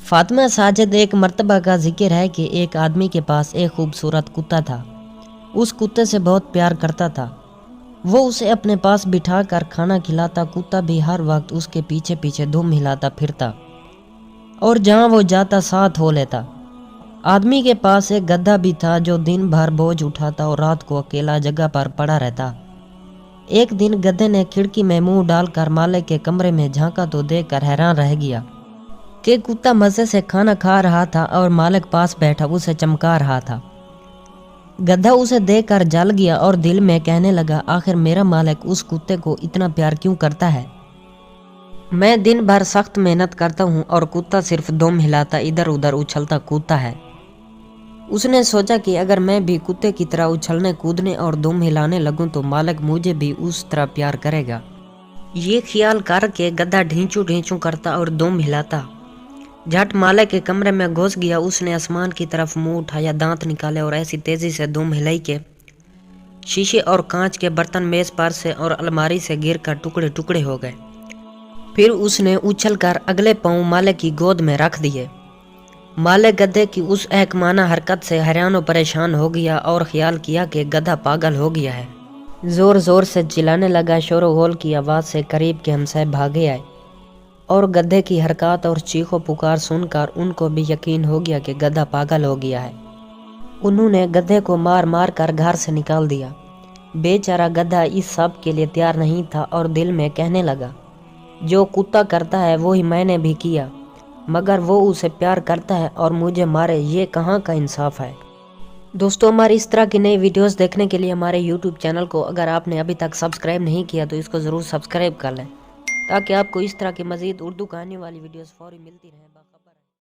फातिमा साजिद एक मर्तबा का जिक्र है कि एक आदमी के पास एक खूबसूरत कुत्ता था। उस कुत्ते से बहुत प्यार करता था। वो उसे अपने पास बिठा कर खाना खिलाता, कुत्ता भी हर वक्त उसके पीछे पीछे धूम हिलाता फिरता और जहाँ वो जाता साथ हो लेता। आदमी के पास एक गधा भी था जो दिन भर बोझ उठाता और रात को अकेला जगह पर पड़ा रहता। एक दिन गधे ने खिड़की में मुंह डालकर मालिक के कमरे में झांका तो देखकर हैरान रह गया कि कुत्ता मज़े से खाना खा रहा था और मालिक पास बैठा उसे चमका रहा था। गधा उसे देखकर जल गया और दिल में कहने लगा, आखिर मेरा मालिक उस कुत्ते को इतना प्यार क्यों करता है। मैं दिन भर सख्त मेहनत करता हूँ और कुत्ता सिर्फ दुम हिलाता इधर उधर उछलता कूदता है। उसने सोचा कि अगर मैं भी कुत्ते की तरह उछलने कूदने और दुम हिलाने लगूं तो मालिक मुझे भी उस तरह प्यार करेगा। ये ख्याल करके गधा ढींचू ढींचू करता और दुम हिलाता झट मालिक के कमरे में घुस गया। उसने आसमान की तरफ मुंह उठाया, दांत निकाले और ऐसी तेजी से दुम हिलाई के शीशे और कांच के बर्तन मेज पर से और अलमारी से गिरकर टुकड़े टुकड़े हो गए। फिर उसने उछलकर अगले पांव मालिक की गोद में रख दिए। मालिक गधे की उस एकमाना हरकत से हैरान और परेशान हो गया और ख्याल किया कि गधा पागल हो गया है। जोर जोर से चिल्लाने लगा। शोर गोल की आवाज़ से करीब के हमसाए भागे आए और गधे की हरकत और चीखों पुकार सुनकर उनको भी यकीन हो गया कि गधा पागल हो गया है। उन्होंने गधे को मार मार कर घर से निकाल दिया। बेचारा गधा इस सब के लिए तैयार नहीं था और दिल में कहने लगा, जो कुत्ता करता है वो ही मैंने भी किया, मगर वो उसे प्यार करता है और मुझे मारे, ये कहाँ का इंसाफ है। दोस्तों, हमारी इस तरह की नई वीडियोस देखने के लिए हमारे YouTube चैनल को अगर आपने अभी तक सब्सक्राइब नहीं किया तो इसको ज़रूर सब्सक्राइब कर लें ताकि आपको इस तरह की मज़ीद उर्दू कहानी वाली वीडियोस फौरी मिलती रहें।